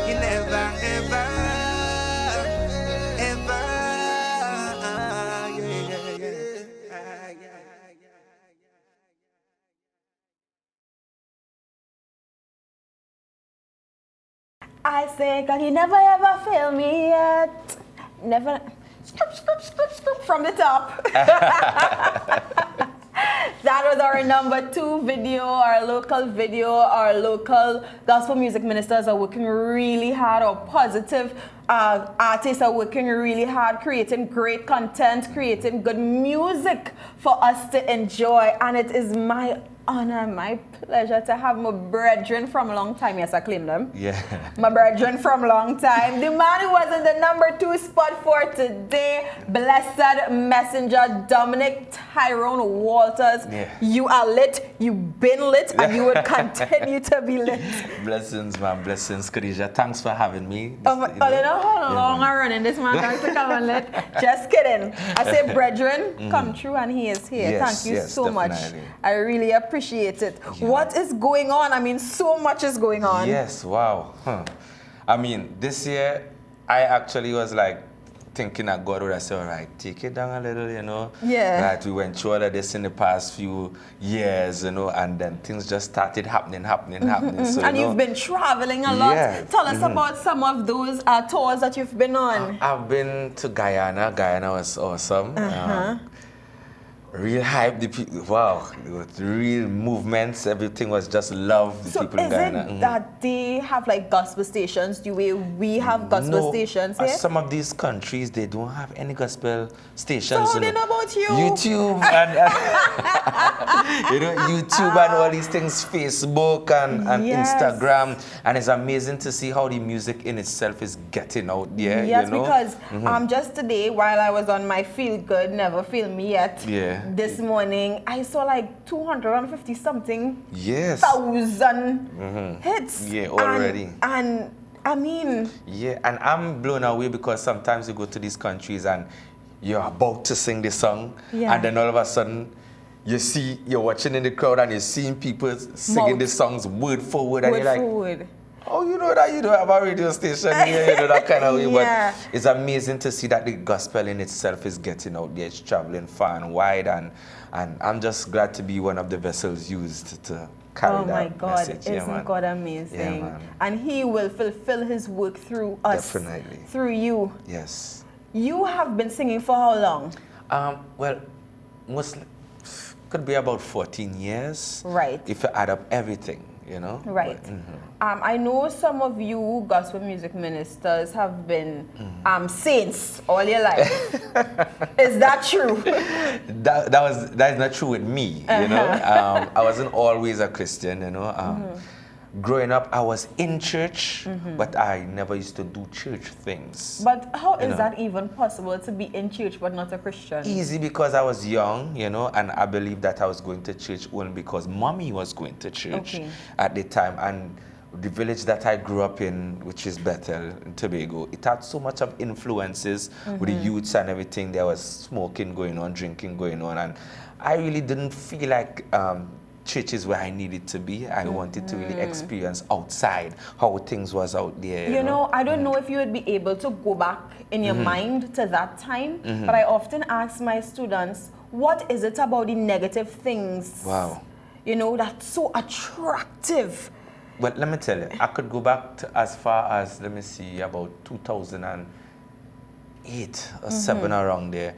[SPEAKER 2] You never ever
[SPEAKER 1] I say, God, you never ever fail me yet. Never. Scoop from the top. That was our number 2 video, our local video. Our local gospel music ministers are working really hard, or positive artists are working really hard, creating great content, creating good music for us to enjoy. And it is my honor, my pleasure to have my brethren from a long time. Yes, I claim them.
[SPEAKER 8] Yeah.
[SPEAKER 1] My brethren from a long time. The man who was in the number 2 spot for today, Blessed Messenger, Dominic Tyrone Walters.
[SPEAKER 8] Yeah.
[SPEAKER 1] You are lit, you've been lit, and you would continue to be lit.
[SPEAKER 8] Blessings, man. Blessings, Khadija. Thanks for having me.
[SPEAKER 1] You know how long I'm running this man going to come and lit? Just kidding. I say brethren, come true, and he is here.
[SPEAKER 8] Yes,
[SPEAKER 1] Thank you so
[SPEAKER 8] definitely.
[SPEAKER 1] much. I really appreciate it.
[SPEAKER 8] Yeah.
[SPEAKER 1] What is going on? I mean, so much is going on.
[SPEAKER 8] Yes, wow. I mean, this year, I actually was like thinking that God would have said, all right, take it down a little, you know.
[SPEAKER 1] Yeah.
[SPEAKER 8] That we went through all of this in the past few years, you know, and then things just started happening. So,
[SPEAKER 1] and
[SPEAKER 8] you
[SPEAKER 1] you've
[SPEAKER 8] know,
[SPEAKER 1] been traveling a lot.
[SPEAKER 8] Yeah.
[SPEAKER 1] Tell us about some of those tours that you've been on.
[SPEAKER 8] I've been to Guyana. Guyana was awesome. Real hype, the people, wow, it was real movements, everything was just love, the
[SPEAKER 1] So
[SPEAKER 8] people in
[SPEAKER 1] is
[SPEAKER 8] Guyana.
[SPEAKER 1] it that they have like gospel stations the way we have gospel stations here?
[SPEAKER 8] Some of these countries, they don't have any gospel stations.
[SPEAKER 1] So they know about you.
[SPEAKER 8] YouTube and you know, YouTube and all these things, Facebook and
[SPEAKER 1] Yes.
[SPEAKER 8] Instagram, and it's amazing to see how the music in itself is getting out there.
[SPEAKER 1] Yes,
[SPEAKER 8] you know?
[SPEAKER 1] because just today, while I was on my Feel Good, Never Feel Me Yet, this morning, I saw like 250 something thousand hits.
[SPEAKER 8] Yeah, already.
[SPEAKER 1] And I mean...
[SPEAKER 8] Yeah, and I'm blown away because sometimes you go to these countries and you're about to sing the song, and then all of a sudden, you're watching in the crowd and you're seeing people singing the songs word for word, and you're like, oh, you know that you don't have a radio station here, you know, that kind of way. But it's amazing to see that the gospel in itself is getting out there. It's traveling far and wide, and I'm just glad to be one of the vessels used to carry that message.
[SPEAKER 1] Isn't God amazing?
[SPEAKER 8] Yeah, man.
[SPEAKER 1] And He will fulfill His work through us.
[SPEAKER 8] Definitely.
[SPEAKER 1] Through you.
[SPEAKER 8] Yes.
[SPEAKER 1] You have been singing for how long?
[SPEAKER 8] Well, mostly could be about 14 years.
[SPEAKER 1] Right.
[SPEAKER 8] If you add up everything, you know.
[SPEAKER 1] Right.
[SPEAKER 8] But,
[SPEAKER 1] I know some of you gospel music ministers have been saints all your life. Is that true?
[SPEAKER 8] That is not true with me, you know. I wasn't always a Christian, you know. Growing up, I was in church, but I never used to do church things.
[SPEAKER 1] But how is that even possible, to be in church but not a Christian?
[SPEAKER 8] Easy, because I was young, you know, and I believed that I was going to church only because mommy was going to church at the time. And the village that I grew up in, which is Bethel in Tobago, it had so much of influences with the youths and everything. There was smoking going on, drinking going on, and I really didn't feel like church is where I needed to be. I wanted to really experience outside how things was out there.
[SPEAKER 1] You know, I don't know if you would be able to go back in your mind to that time, but I often ask my students, what is it about the negative things, you know, that's so attractive?
[SPEAKER 8] Well, let me tell you, I could go back to as far as, let me see, about 2008 or 7 around there,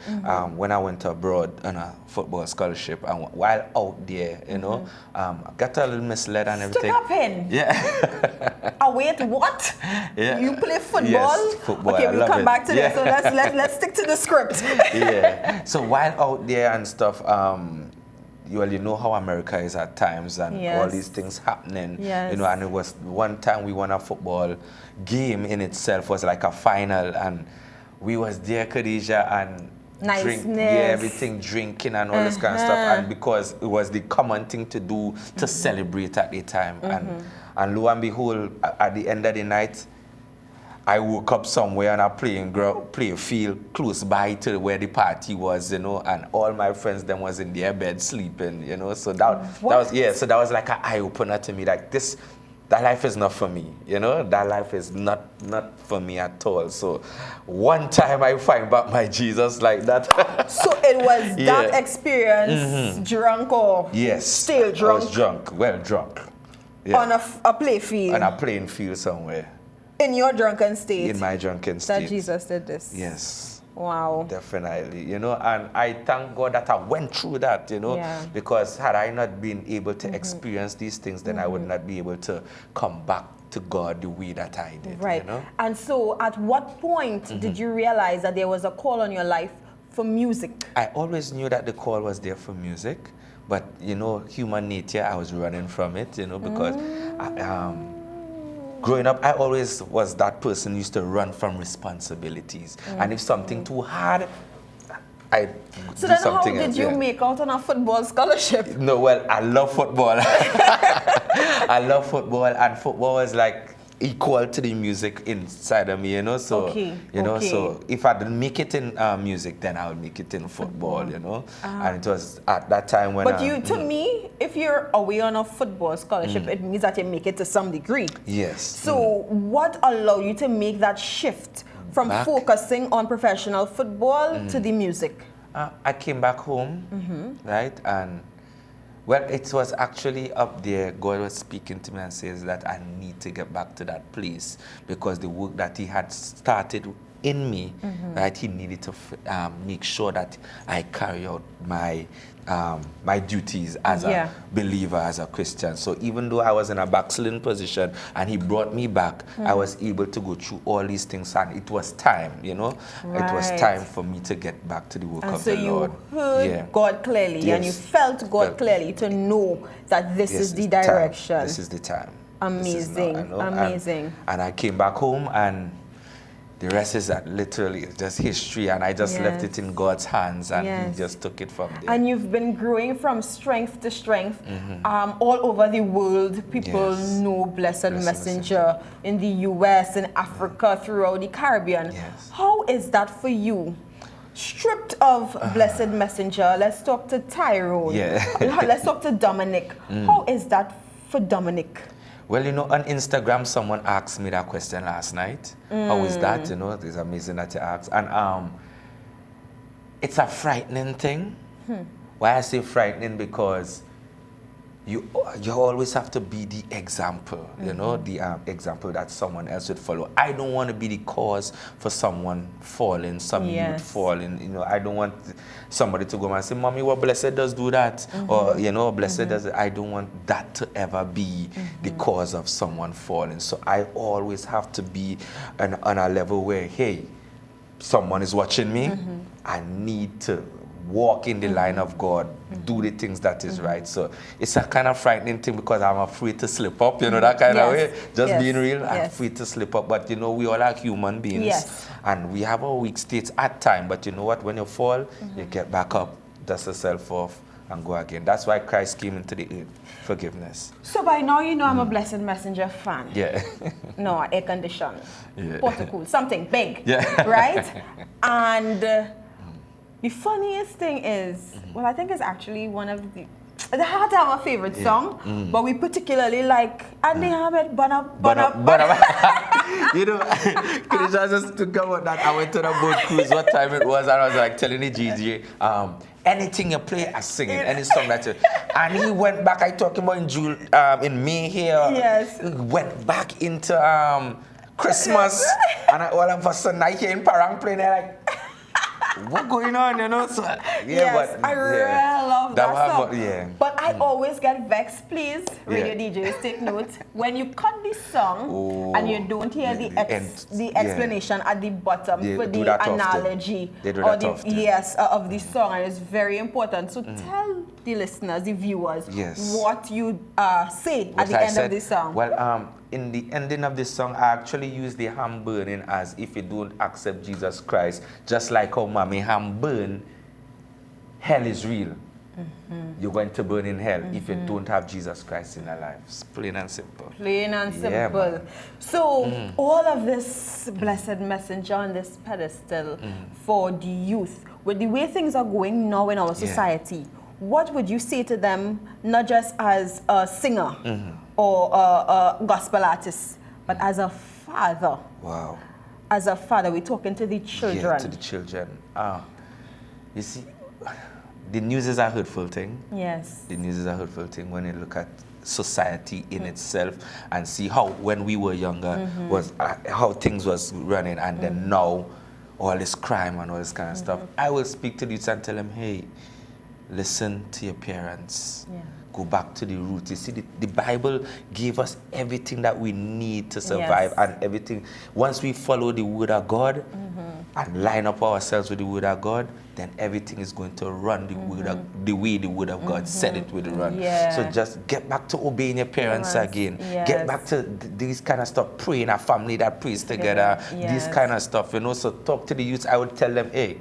[SPEAKER 8] when I went abroad on a football scholarship, and while out there, you know, I got a little misled and everything.
[SPEAKER 1] Stuck up in?
[SPEAKER 8] Yeah.
[SPEAKER 1] Wait, what?
[SPEAKER 8] Yeah.
[SPEAKER 1] You play football?
[SPEAKER 8] Yes, football.
[SPEAKER 1] Okay, we'll come back to
[SPEAKER 8] Yeah.
[SPEAKER 1] this. So let's stick to the script.
[SPEAKER 8] Yeah. So while out there and stuff, you know how America is at times, and all these things happening. You know, and it was one time we won a football game in itself, was like a final, and we was there, Khadija, and everything drinking and all this kind of stuff, and because it was the common thing to do to celebrate at the time, and lo and behold, at the end of the night, I woke up somewhere on a playing field close by to where the party was, you know, and all my friends then was in their bed sleeping, you know. So that was like an eye opener to me, like that life is not for me, you know. That life is not for me at all. So one time I find back my Jesus like that.
[SPEAKER 1] So it was that experience, drunk or still drunk?
[SPEAKER 8] I was drunk, well drunk. Yeah.
[SPEAKER 1] On a play field?
[SPEAKER 8] On a playing field somewhere.
[SPEAKER 1] In your drunken state?
[SPEAKER 8] In my drunken state.
[SPEAKER 1] That Jesus did this?
[SPEAKER 8] Yes.
[SPEAKER 1] Wow.
[SPEAKER 8] Definitely, you know, and I thank God that I went through that, you know, because had I not been able to experience these things, then I would not be able to come back to God the way that I did.
[SPEAKER 1] Right.
[SPEAKER 8] You know?
[SPEAKER 1] And so at what point did you realize that there was a call on your life for music?
[SPEAKER 8] I always knew that the call was there for music, but, you know, human nature, I was running from it, you know, because growing up, I always was that person who used to run from responsibilities. And if something too hard, I
[SPEAKER 1] So
[SPEAKER 8] do
[SPEAKER 1] then
[SPEAKER 8] something
[SPEAKER 1] how did
[SPEAKER 8] else,
[SPEAKER 1] you make out on a football scholarship?
[SPEAKER 8] No, well, I love football. I love football, and football is like equal to the music inside of me, you know. So, so if I didn't make it in music, then I would make it in football, you know. And it was at that time when.
[SPEAKER 1] But to me, if you're away on a football scholarship, it means that you make it to some degree.
[SPEAKER 8] Yes.
[SPEAKER 1] So what allowed you to make that shift From focusing on professional football to the music?
[SPEAKER 8] I came back home, right? And, well, it was actually up there. God was speaking to me and says that I need to get back to that place because the work that he had started in me, right, he needed to make sure that I carry out my my duties as a believer, as a Christian. So even though I was in a backsliding position and he brought me back, I was able to go through all these things, and it was time, you know, it was time for me to get back to the work of the Lord.
[SPEAKER 1] So you heard God clearly, and you felt God clearly to know that this is the direction.
[SPEAKER 8] This is the time.
[SPEAKER 1] Amazing, amazing.
[SPEAKER 8] And I came back home, and the rest is literally just history, and I just left it in God's hands, and he just took it from there.
[SPEAKER 1] And you've been growing from strength to strength all over the world. People know Blessed Messenger in the US, in Africa, throughout the Caribbean. How is that for you? Stripped of Blessed Messenger, let's talk to Tyrone. Let's talk to Dominic. How is that for Dominic?
[SPEAKER 8] Well, you know, on Instagram, someone asked me that question last night. How is that? You know, it's amazing that you asked. And it's a frightening thing. Why I say frightening? Because you always have to be the example, you know, the example that someone else would follow. I don't want to be the cause for someone falling, some youth falling. You know, I don't want somebody to go and say, Mommy, what Blessed does do that? Or, you know, Blessed does it. I don't want that to ever be the cause of someone falling. So I always have to be on a level where, hey, someone is watching me. I need to walk in the line of God, do the things that is right. So it's a kind of frightening thing because I'm afraid to slip up, you know, that kind of way. Just being real, I'm afraid to slip up. But, you know, we all are human beings. And we have our weak states at time. But you know what? When you fall, you get back up, dust yourself off, and go again. That's why Christ came into the earth. Forgiveness.
[SPEAKER 1] So by now, you know I'm a Blessed Messenger fan. No, air condition. Portico, something big. Right? And the funniest thing is, well, I think it's actually one of the, I had to have a favorite song, but we particularly like, and they have it, but
[SPEAKER 8] you know, Khadija just took about that. I went to the boat cruise, what time it was, and I was like telling the GJ, anything you play, I sing it, any song that you, and he went back, I talking about in May here, went back into Christmas, and all of a sudden I hear in Parang playing, they're like, what going on, you know? So,
[SPEAKER 1] I really love that song. But I always get vexed, please, radio DJs, take note. When you cut this song and you don't hear the explanation at the bottom for the analogy or the of the song, and it's very important. So tell the listeners, the viewers, what you say at the end of the song.
[SPEAKER 8] Well, in the ending of this song, I actually use the ham burning as if you don't accept Jesus Christ, just like how mommy ham burn, hell is real. You're going to burn in hell if you don't have Jesus Christ in your life. It's plain and simple.
[SPEAKER 1] Plain and simple. So all of this Blessed Messenger on this pedestal for the youth, with the way things are going now in our society, what would you say to them, not just as a singer or a gospel artist, but as a father?
[SPEAKER 8] Wow.
[SPEAKER 1] As a father, we're talking to the children.
[SPEAKER 8] Yeah, to the children. You see, the news is a hurtful thing.
[SPEAKER 1] Yes.
[SPEAKER 8] The news is a hurtful thing when you look at society in itself and see how, when we were younger, was how things was running, and then now, all this crime and all this kind of stuff. I will speak to the youth and tell them, hey, listen to your parents. Go back to the roots. You see, the Bible gave us everything that we need to survive, and everything. Once we follow the word of God and line up ourselves with the word of God, then everything is going to run the way the word of God said it would run. So just get back to obeying your parents again. Get back to these kind of stuff, praying, a family that prays together, this kind of stuff, you know. So talk to the youth. I would tell them, hey,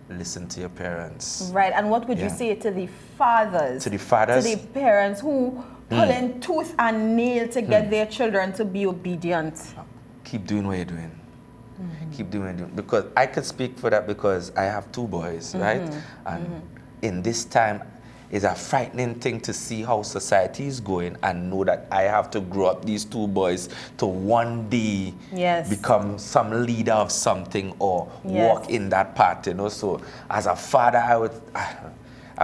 [SPEAKER 8] listen to your parents.
[SPEAKER 1] Right, and what would you say to the fathers?
[SPEAKER 8] To the fathers?
[SPEAKER 1] To the parents who pull in tooth and nail to get their children to be obedient.
[SPEAKER 8] Keep doing what you're doing. Keep doing what you're doing. Because I could speak for that because I have two boys, right? And in this time, it's a frightening thing to see how society is going and know that I have to grow up these two boys to one day become some leader of something or walk in that path, you know. So as a father, I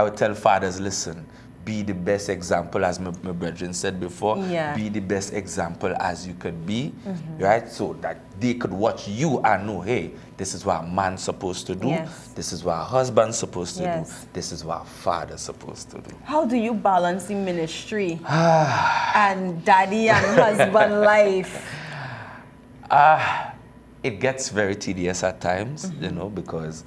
[SPEAKER 8] would tell fathers, listen, be the best example, as my brethren said before. Be the best example as you could be, right? So that they could watch you and know, hey, this is what a man's supposed to do. This is what a husband's supposed to do. This is what a father's supposed to do.
[SPEAKER 1] How do you balance the ministry and daddy and husband life?
[SPEAKER 8] It gets very tedious at times, you know, because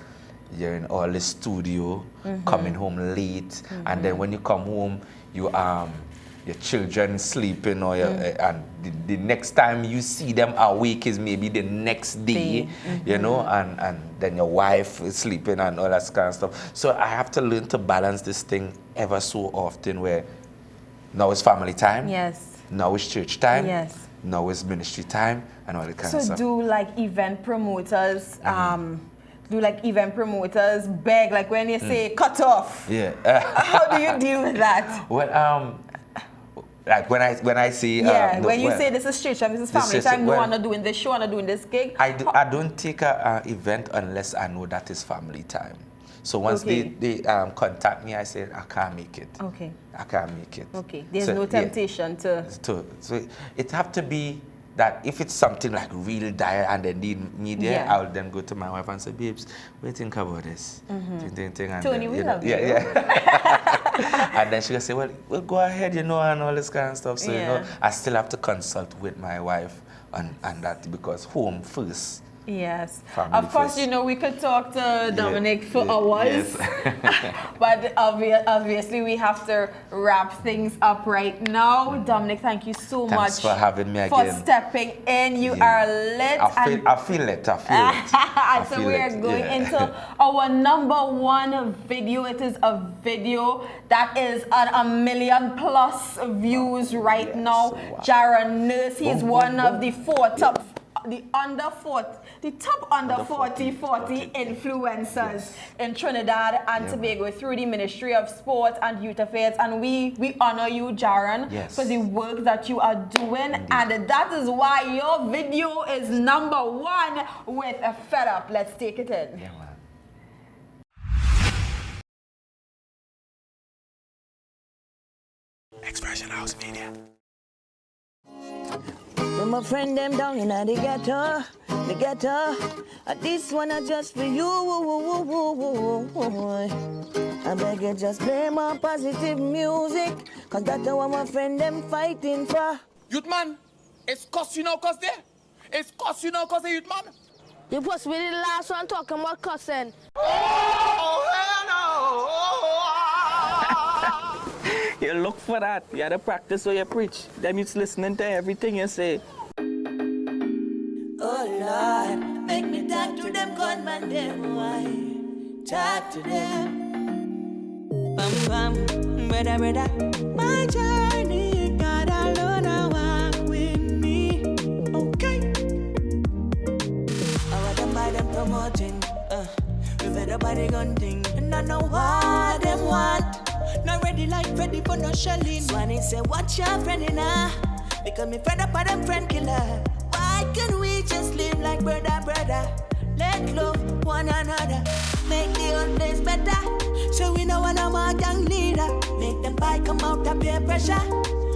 [SPEAKER 8] you're in all the studio, coming home late, and then when you come home, your children sleeping, or and the next time you see them awake is maybe the next day, you know, and then your wife is sleeping and all that kind of stuff. So I have to learn to balance this thing ever so often, where now it's family time, now it's church time, now it's ministry time, and all that kind of stuff.
[SPEAKER 1] So do like event promoters, beg, like when you say cut off? How do you deal with that?
[SPEAKER 8] Well, like when I say
[SPEAKER 1] when you say this is church time, this is family time, no one are doing this show, I'm doing this gig.
[SPEAKER 8] I don't take an event unless I know that is family time. So once they contact me, I say I can't make it. I can't make it.
[SPEAKER 1] There's no temptation to.
[SPEAKER 8] So it have to be that if it's something like real dire and they need me there, I'll then go to my wife and say, babes, what do you think about this? And
[SPEAKER 1] Tony, we love you.
[SPEAKER 8] And then she'll say, well, go ahead, you know, and all this kind of stuff. So, you know, I still have to consult with my wife on that, because home first. Of course, you know, we could talk to Dominic for hours, but obviously we have to wrap things up right now. Dominic, thank you so much for having me again.
[SPEAKER 1] For stepping in. You are lit.
[SPEAKER 8] I feel it.
[SPEAKER 1] So we are going into our #1 video. It is a video that is on 1 million+ views right now. Wow. Jaron Nurse, he is one of the top under 40 influencers in Trinidad and Tobago through the Ministry of Sport and Youth Affairs. And we honor you, Jaron, for the work that you are doing. And that is why your video is #1 with a Fed Up. Let's take it in.
[SPEAKER 2] Expression House Media.
[SPEAKER 9] When my friend them down in the ghetto, this one are just for you. I beg you, just play my positive music, cause that's what my friend them fighting for.
[SPEAKER 10] Youth man, it's cause you know cause there. It's cause you know cause the youth man.
[SPEAKER 11] You supposed to be the last one talking about cussing.
[SPEAKER 10] You look for that. You had to practice what you preach. Them youths listening to everything you say.
[SPEAKER 9] Oh Lord, make me talk to them gunman them. Why? Talk to them. Bam, brother. My journey, God alone, I walk with me. Okay. I want them by them promoting. We've had a body gun thing, and I know what them want. Not ready for no shelling. Swanee say, watch your friend in her, because me fed up of them friend killer. Why can't we just live like brother? Let love one another. Make the whole place better, so we know when I'm a young leader. Make them bike come out of peer pressure.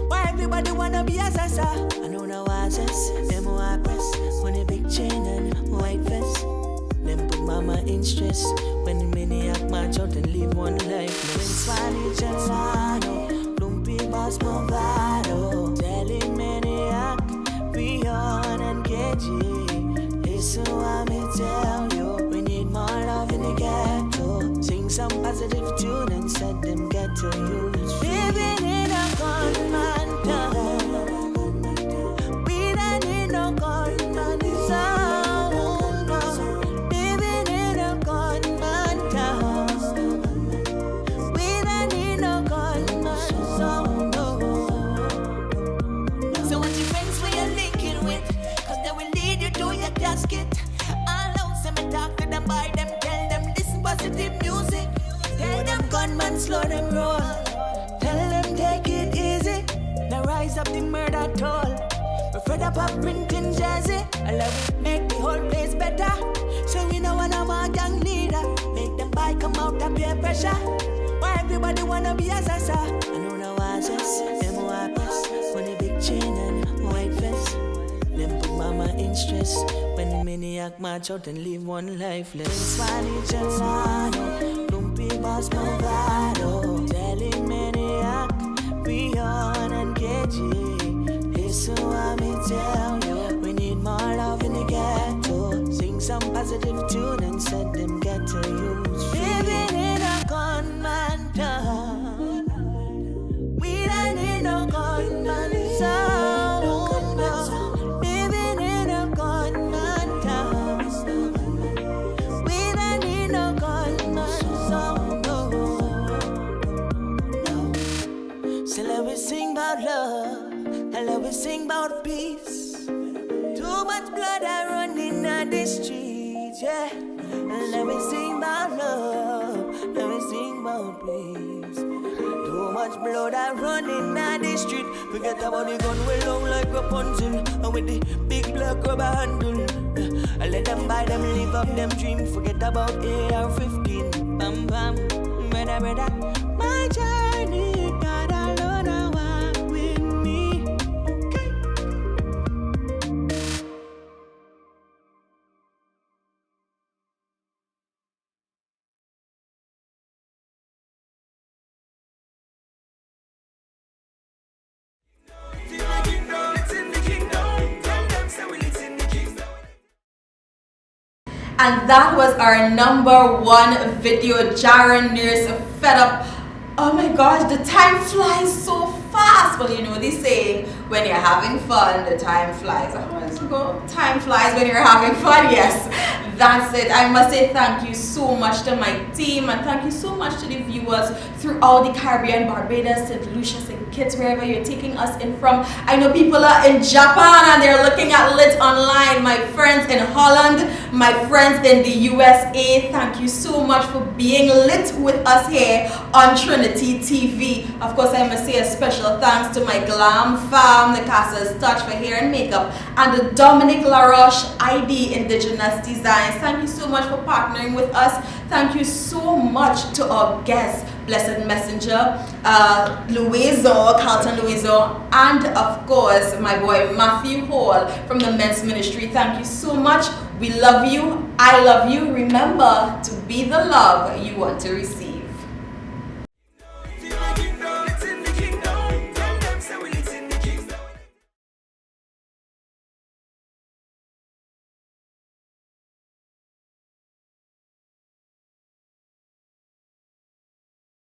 [SPEAKER 9] Why everybody wanna be a sasa? I know no answers, them who I press. When a big chain and white vest. Them put mama in stress. When the maniac march out and live one life. When Swanee Gelano, Lumpy Boss Movado. Telling maniac, Rion and KG. Listen what me tell you. We need more love in the ghetto. Sing some positive tune and set them ghetto youths free. Living in a gunman town. We don't need no gunman sound. Slow them roll. stop the murder toll. We're fed up of printing jersey. I love it, make the whole place better. So we know when I'm a young leader. Make them buy come out of peer pressure. Why everybody wanna be a sasa? I know no answers, them wipers. When the big chain and white vest. Them put mama in stress. When the maniac march out and leave one lifeless. Spanish and Sano, Lumpy Boss Movado. Telling maniac, Rion and KG. Listen what me tell you. We need more love in the ghetto. Sing some positive tune and set them ghetto youths free. Living in a gunman town. We don't need no gunman sound. Living in a gunman town. We don't need no gunman sound. No. So let me sing about love. And let me sing about peace. Too much blood I running on the streets, yeah. And let me sing about love. Let me sing about peace. Too much blood I running on the street. Forget about the gun we long like Rapunzel. And with the big black rubber handle. I let them buy them, live up them dream. Forget about AR-15. Bam bam, brother. My journey, God alone I walk with me.
[SPEAKER 1] And that was our #1 video, Jaron Nurse, Fed Up. Oh my gosh, the time flies so fast. Well, you know the saying, when you're having fun, the time flies. How does it go? Time flies when you're having fun. Yes, that's it. I must say thank you so much to my team, and thank you so much to the viewers throughout the Caribbean, Barbados, St. Lucia, St. Kitts, wherever you're taking us in from. I know people are in Japan and they're looking at Lit Online. My friends in Holland, my friends in the USA, thank you so much for being lit with us here on Trinity TV. Of course, I must say a special thanks to my Glam fam, the Casa's Touch for hair and makeup, and the Dominic LaRoche ID Indigenous Designs. Thank you so much for partnering with us. Thank you so much to our guests, Blessed Messenger, Carlton Louison, and of course my boy Matthew Hall from the Men's Ministry. Thank you so much. We love you. I love you. Remember to be the love you want to receive.